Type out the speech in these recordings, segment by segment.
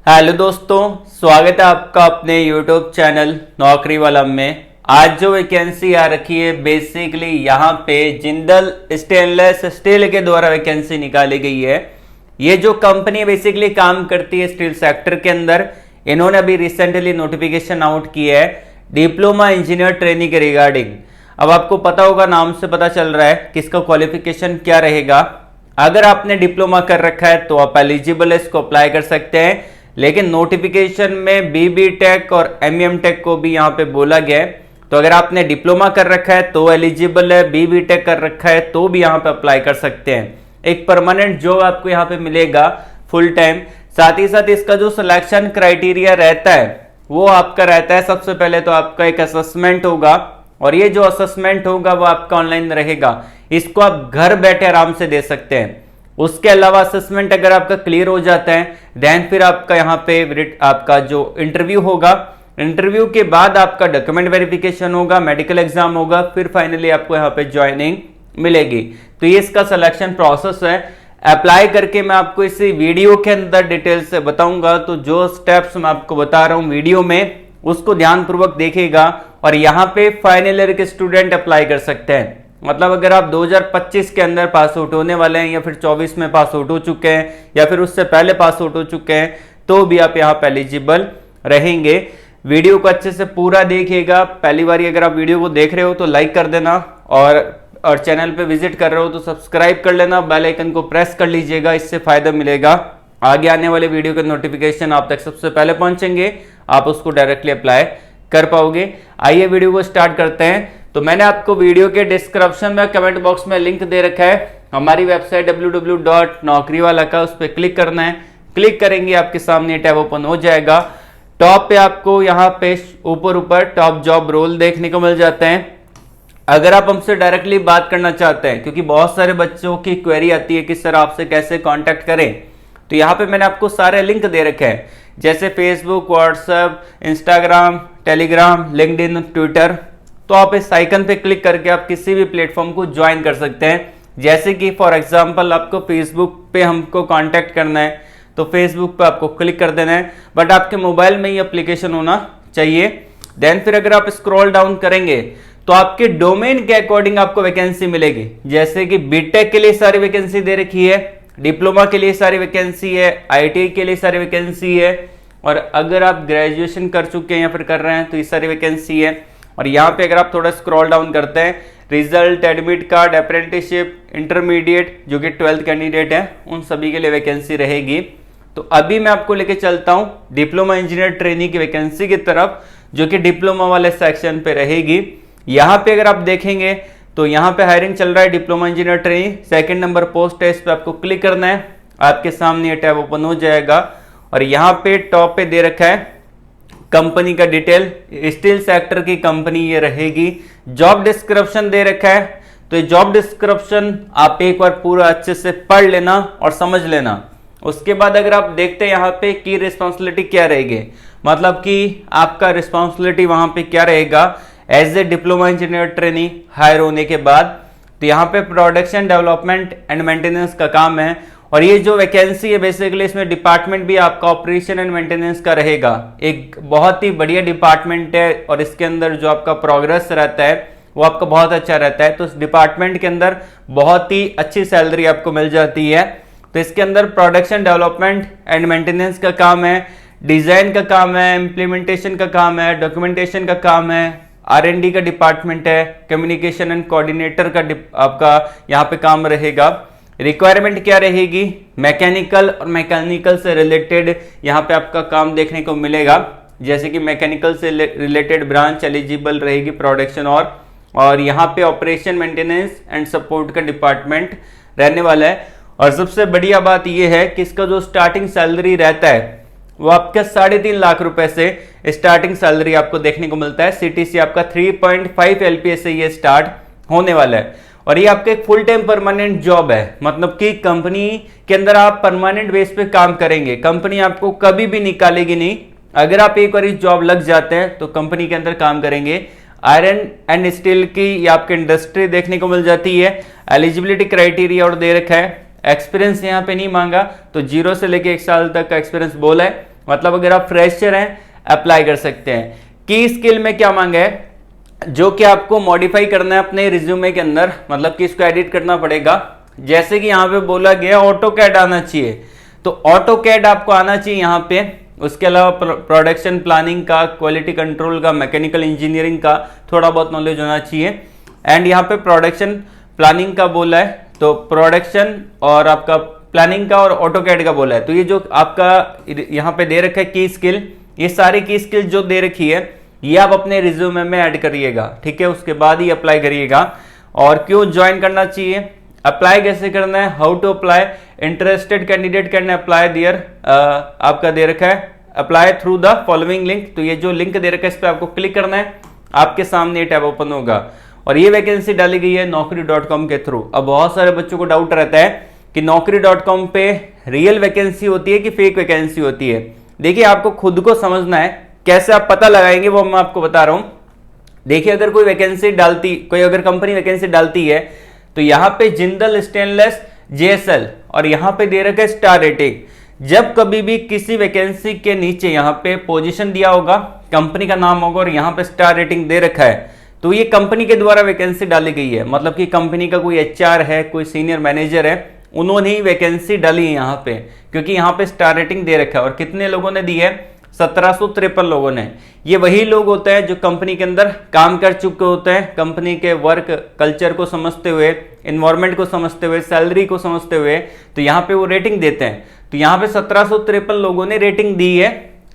Hello दोस्तों, स्वागत है आपका अपने YouTube चैनल नौकरी वाला में। आज जो वैकेंसी आ रखी है बेसिकली यहाँ पे जिंदल स्टेनलेस स्टील के द्वारा वैकेंसी निकाली गई है। ये जो कंपनी बेसिकली काम करती है स्टील सेक्टर के अंदर, इन्होंने अभी रिसेंटली नोटिफिकेशन आउट किया है डिप्लोमा इंजीनियर ट्रेनिंग के रिगार्डिंग। अब आपको पता होगा, नाम से पता चल रहा है किसका क्वालिफिकेशन क्या रहेगा। अगर आपने डिप्लोमा कर रखा है तो आप एलिजिबल है, इसको अप्लाई कर सकते हैं। लेकिन नोटिफिकेशन में बीबी टेक और एमईएम टेक को भी यहाँ पे बोला गया है। तो अगर आपने डिप्लोमा कर रखा है तो एलिजिबल है, बीबी टेक कर रखा है तो भी यहाँ पे अप्लाई कर सकते हैं। एक परमानेंट जॉब आपको यहाँ पे मिलेगा फुल टाइम। साथ ही साथ इसका जो सिलेक्शन क्राइटेरिया रहता है वो आपका रहता है, सबसे पहले तो आपका एक असेसमेंट होगा और ये जो असेसमेंट होगा वो आपका ऑनलाइन रहेगा। इसको आप घर बैठे आराम से दे सकते हैं। उसके अलावा असेसमेंट अगर आपका क्लियर हो जाता है देन फिर आपका यहाँ पे आपका जो इंटरव्यू होगा, इंटरव्यू के बाद आपका डॉक्यूमेंट वेरिफिकेशन होगा, मेडिकल एग्जाम होगा, फिर फाइनली आपको यहाँ पे ज्वाइनिंग मिलेगी। तो ये इसका सिलेक्शन प्रोसेस है। अप्लाई करके मैं आपको इसी वीडियो के अंदर डिटेल से बताऊंगा। तो जो स्टेप्स मैं आपको बता रहा हूँ वीडियो में, उसको ध्यानपूर्वक देखिएगा। और यहाँ पे फाइनल ईयर के स्टूडेंट अप्लाई कर सकते हैं। मतलब अगर आप 2025 के अंदर पास आउट होने वाले हैं या फिर 24 में पास आउट हो चुके हैं या फिर उससे पहले पास आउट हो चुके हैं तो भी आप यहाँ पे एलिजिबल रहेंगे। वीडियो को अच्छे से पूरा देखिएगा। पहली बार अगर आप वीडियो को देख रहे हो तो लाइक कर देना और चैनल पे विजिट कर रहे हो तो सब्सक्राइब कर लेना, बेल आइकन को प्रेस कर लीजिएगा। इससे फायदा मिलेगा, आगे आने वाले वीडियो के नोटिफिकेशन आप तक सबसे पहले पहुंचेंगे, आप उसको डायरेक्टली अप्लाई कर पाओगे। आइए वीडियो को स्टार्ट करते हैं। तो मैंने आपको वीडियो के डिस्क्रिप्शन में कमेंट बॉक्स में लिंक दे रखा है हमारी वेबसाइट www.naukriwala का। उस पर क्लिक करना है। क्लिक करेंगे आपके सामने टैब ओपन हो जाएगा। टॉप पे आपको यहाँ पे ऊपर टॉप जॉब रोल देखने को मिल जाते हैं। अगर आप हमसे डायरेक्टली बात करना चाहते हैं, क्योंकि बहुत सारे बच्चों की क्वेरी आती है कि सर आपसे कैसे कॉन्टेक्ट करें, तो यहाँ पे मैंने आपको सारे लिंक दे रखे हैं, जैसे Facebook, WhatsApp, Instagram, Telegram, LinkedIn, Twitter. तो आप इस आइकन पे क्लिक करके आप किसी भी प्लेटफॉर्म को ज्वाइन कर सकते हैं। जैसे कि फॉर एग्जांपल आपको फेसबुक पे हमको कांटेक्ट करना है तो फेसबुक पे आपको क्लिक कर देना है, बट आपके मोबाइल में ही एप्लीकेशन होना चाहिए। देन फिर अगर आप स्क्रॉल डाउन करेंगे तो आपके डोमेन के अकॉर्डिंग आपको वैकेंसी मिलेगी। जैसे कि बीटेक के लिए सारी वैकेंसी दे रखी है, डिप्लोमा के लिए सारी वैकेंसी है, आईटीआई के लिए सारी वैकेंसी है, और अगर आप ग्रेजुएशन कर चुके हैं या फिर कर रहे हैं तो ये सारी वैकेंसी है। और यहाँ पे अगर आप थोड़ा स्क्रॉल डाउन करते हैं, result, admit card, apprenticeship, intermediate जो कि 12th कैंडिडेट है, उन सभी के लिए वैकेंसी रहेगी। तो अभी मैं आपको लेके चलता हूँ डिप्लोमा इंजीनियर ट्रेनिंग की वैकेंसी की तरफ, जो कि डिप्लोमा वाले सेक्शन पे रहेगी। यहाँ पे अगर आप देखेंगे तो यहाँ पे हायरिंग चल रहा है diploma engineer training, 2nd number post है, इस पे आपको क्लिक करना है। आपके सामने ये टैब ओपन हो जाएगा और यहाँ पे टॉप पे दे रखा है कंपनी का डिटेल, स्टील सेक्टर की कंपनी ये रहेगी। जॉब डिस्क्रिप्शन दे रखा है, तो ये जॉब डिस्क्रिप्शन आप एक बार पूरा अच्छे से पढ़ लेना और समझ लेना। उसके बाद अगर आप देखते हैं यहाँ पे की रिस्पॉन्सिबिलिटी क्या रहेगी, मतलब कि आपका रिस्पॉन्सिबिलिटी वहां पे क्या रहेगा as a diploma engineer trainee hire होने के बाद। तो यहाँ पे प्रोडक्शन डेवलपमेंट एंड मेंटेनेंस का काम है। और ये जो वैकेंसी है बेसिकली इसमें डिपार्टमेंट भी आपका ऑपरेशन एंड मेंटेनेंस का रहेगा। एक बहुत ही बढ़िया डिपार्टमेंट है और इसके अंदर जो आपका प्रोग्रेस रहता है वो आपका बहुत अच्छा रहता है। तो इस डिपार्टमेंट के अंदर बहुत ही अच्छी सैलरी आपको मिल जाती है। तो इसके अंदर प्रोडक्शन डेवलपमेंट एंड मेंटेनेंस का काम है, डिजाइन का काम है, इम्प्लीमेंटेशन का काम है, डॉक्यूमेंटेशन का काम है, R&D का डिपार्टमेंट है, कम्युनिकेशन एंड कोऑर्डिनेटर का आपका यहाँ पे काम रहेगा। रिक्वायरमेंट क्या रहेगी, मैकेनिकल और मैकेनिकल से रिलेटेड यहाँ पे आपका काम देखने को मिलेगा। जैसे कि मैकेनिकल से रिलेटेड ब्रांच एलिजिबल रहेगी प्रोडक्शन और यहाँ पे ऑपरेशन, मेंटेनेंस एंड सपोर्ट का डिपार्टमेंट रहने वाला है। और सबसे बढ़िया बात यह है कि इसका जो स्टार्टिंग सैलरी रहता है वो आपका 3.5 लाख रुपए से स्टार्टिंग सैलरी आपको देखने को मिलता है। सीटीसी आपका 3.5 LPA से ये स्टार्ट होने वाला है। और ये आपका एक फुल टाइम परमानेंट जॉब है, मतलब कि कंपनी के अंदर आप परमानेंट बेस पे काम करेंगे, कंपनी आपको कभी भी निकालेगी नहीं। अगर आप एक बार इस जॉब लग जाते हैं तो कंपनी के अंदर काम करेंगे। आयरन एंड स्टील की ये आपकी इंडस्ट्री देखने को मिल जाती है। एलिजिबिलिटी क्राइटेरिया और दे रखा है, एक्सपीरियंस यहाँ पे नहीं मांगा, तो 0 से लेके 1 साल तक का एक्सपीरियंस बोला है। मतलब अगर आप फ्रेशर हैं अप्लाई कर सकते हैं। की स्किल में क्या मांगा है, जो कि आपको मॉडिफाई करना है अपने रिज्यूमे के अंदर, मतलब कि इसको एडिट करना पड़ेगा। जैसे कि यहाँ पे बोला गया ऑटो कैड आना चाहिए, तो ऑटो कैड आपको आना चाहिए यहाँ पे। उसके अलावा प्रोडक्शन प्लानिंग का, क्वालिटी कंट्रोल का, मैकेनिकल इंजीनियरिंग का थोड़ा बहुत नॉलेज होना चाहिए। एंड यहाँ पे प्रोडक्शन प्लानिंग का बोला है, तो प्रोडक्शन और आपका प्लानिंग का और ऑटो कैड का बोला है। तो ये जो आपका यहाँ पे दे रखा है की स्किल, ये सारी की स्किल जो दे रखी है ये आप अपने रिज्यूमे में ऐड करिएगा, ठीक है। उसके बाद ही अप्लाई करिएगा। और क्यों ज्वाइन करना चाहिए, अप्लाई कैसे करना है, how to apply, interested candidate can apply there, आपका दे रखा है apply through the following link. तो ये जो लिंक दे रखा है इस पर आपको क्लिक करना है, आपके सामने ये टैब ओपन होगा। और ये वैकेंसी डाली गई है naukri.com के थ्रू। अब बहुत सारे बच्चों को डाउट रहता है कि naukri.com पे रियल वैकेंसी होती है कि फेक वैकेंसी होती है। देखिए आपको खुद को समझना है, कैसे आप पता लगाएंगे वो मैं आपको बता रहा हूं। देखिए अगर कोई वैकेंसी डालती, कोई अगर कंपनी वैकेंसी डालती है, तो यहां पे जिंदल स्टेनलेस JSL और यहां पे दे रखा है स्टार रेटिंग। जब कभी भी किसी वैकेंसी के नीचे यहां पे पोजीशन दिया होगा, कंपनी का नाम होगा और यहां पे स्टार रेटिंग दे रखा है, तो ये कंपनी के द्वारा वैकेंसी डाली गई है। मतलब कि कंपनी का कोई HR है, कोई सीनियर मैनेजर है, उन्होंने ही वैकेंसी डाली है यहाँ पे, क्योंकि यहाँ पे स्टार रेटिंग दे रखा है। और कितने लोगों ने दी है, 1753 लोगों ने। ये वही लोग होते हैं जो कंपनी के अंदर काम कर चुके होते हैं, कंपनी के वर्क कल्चर को समझते हुए, इन्वायरमेंट को समझते हुए, सैलरी को समझते हुए, तो यहाँ पे वो रेटिंग देते हैं। तो यहाँ पे 1753 लोगों ने रेटिंग दी है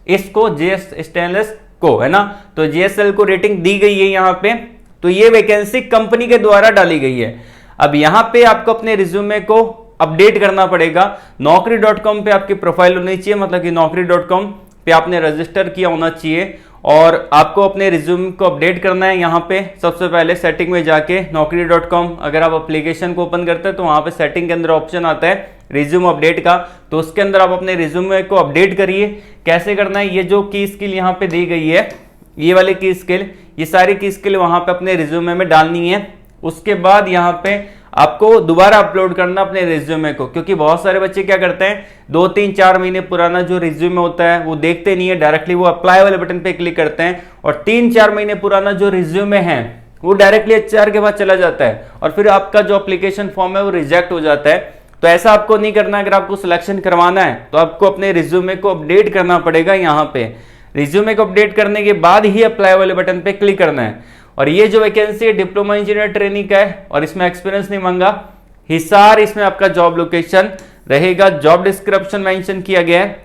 इसको, JS स्टेनलेस को, है ना। तो JSL को रेटिंग दी गई है यहाँ पे। तो ये वैकेंसी कंपनी के द्वारा डाली गई है। अब यहाँ पे आपको अपने रिज्यूमे को अपडेट करना पड़ेगा। naukri.com पे आपकी प्रोफाइल होनी चाहिए, मतलब कि naukri.com पे आपने रजिस्टर किया होना चाहिए। और आपको अपने रिज्यूम को अपडेट करना है। यहाँ पे सबसे पहले सेटिंग में जाके naukri.com, अगर आप एप्लीकेशन को ओपन करते हैं तो वहाँ पे सेटिंग के अंदर ऑप्शन आता है रिज्यूम अपडेट का, तो उसके अंदर आप अपने रिज्यूमे को अपडेट करिए। कैसे करना है, ये जो की स्किल यहाँ पे दी गई है, ये वाली की स्किल, ये सारी की स्किल वहाँ पे अपने रिज्यूमे में डालनी है। उसके बाद यहाँ पे आपको दोबारा अपलोड करना अपने रिज्यूमे को, क्योंकि बहुत सारे बच्चे क्या करते हैं, 2-3-4 महीने पुराना जो रिज्यूमे होता है वो देखते नहीं है, डायरेक्टली वो अप्लाई वाले बटन पे क्लिक करते हैं और 3-4 महीने पुराना जो रिज्यूमे है वो डायरेक्टली HR के पास चला जाता है और फिर आपका जो एप्लीकेशन फॉर्म है वो रिजेक्ट हो जाता है। तो ऐसा आपको नहीं करना। अगर आपको सिलेक्शन करवाना है तो आपको अपने रिज्यूमे को अपडेट करना पड़ेगा। यहाँ पे रिज्यूमे को अपडेट करने के बाद ही अप्लाई वाले बटन पे क्लिक करना है। और ये जो वैकेंसी है डिप्लोमा इंजीनियर ट्रेनिंग का है और इसमें एक्सपीरियंस नहीं मांगा। हिसार इसमें आपका जॉब लोकेशन रहेगा। जॉब डिस्क्रिप्शन मेंशन किया गया है।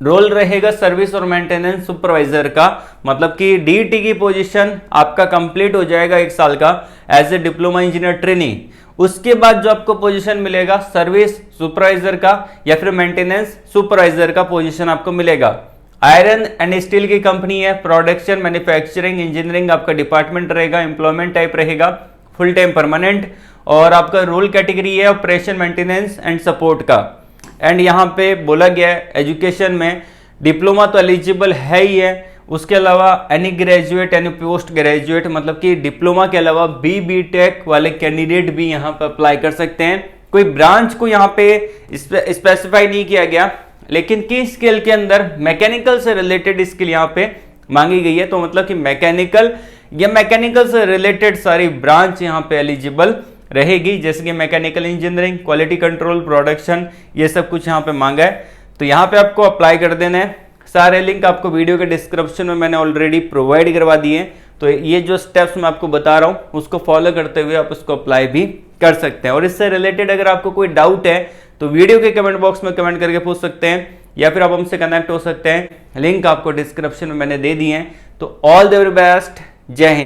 रोल रहेगा सर्विस और मेंटेनेंस सुपरवाइजर का, मतलब कि DT की पोजीशन आपका कंप्लीट हो जाएगा 1 साल का as a diploma engineer training. उसके बाद जो आपको पोजीशन मिलेगा सर्विस सुपरवाइजर का या फिर मेंटेनेंस सुपरवाइजर का पोजीशन आपको मिलेगा। आयरन एंड स्टील की कंपनी है। प्रोडक्शन मैन्युफैक्चरिंग इंजीनियरिंग आपका डिपार्टमेंट रहेगा। एम्प्लॉयमेंट टाइप रहेगा फुल टाइम परमानेंट। और आपका रोल कैटेगरी है ऑपरेशन मेंटेनेंस एंड सपोर्ट का। एंड यहाँ पे बोला गया है एजुकेशन में डिप्लोमा तो एलिजिबल है ही है, उसके अलावा any graduate any post graduate, मतलब कि डिप्लोमा के अलावा BTech वाले कैंडिडेट भी यहाँ पे अप्लाई कर सकते हैं। कोई ब्रांच को यहाँ पे स्पेसिफाई नहीं किया गया, लेकिन की स्किल के अंदर मैकेनिकल से रिलेटेड स्किल यहाँ पे मांगी गई है। तो मतलब कि मैकेनिकल या मैकेनिकल से रिलेटेड सारी ब्रांच यहाँ पे एलिजिबल रहेगी, जैसे कि mechanical engineering, quality control, production, ये सब कुछ यहाँ पे मांगा है। तो यहाँ पे आपको अप्लाई कर देना है। सारे लिंक आपको वीडियो के डिस्क्रिप्शन में मैंने ऑलरेडी प्रोवाइड करवा दिए हैं। तो ये जो स्टेप्स मैं आपको बता रहा हूँ उसको फॉलो करते हुए आप उसको अप्लाई भी कर सकते हैं। और इससे रिलेटेड अगर आपको कोई डाउट है तो वीडियो के कमेंट बॉक्स में कमेंट करके पूछ सकते हैं या फिर आप हमसे कनेक्ट हो सकते हैं। लिंक आपको डिस्क्रिप्शन में मैंने दे दिए हैं। तो ऑल द वेरी बेस्ट, जय हिंद।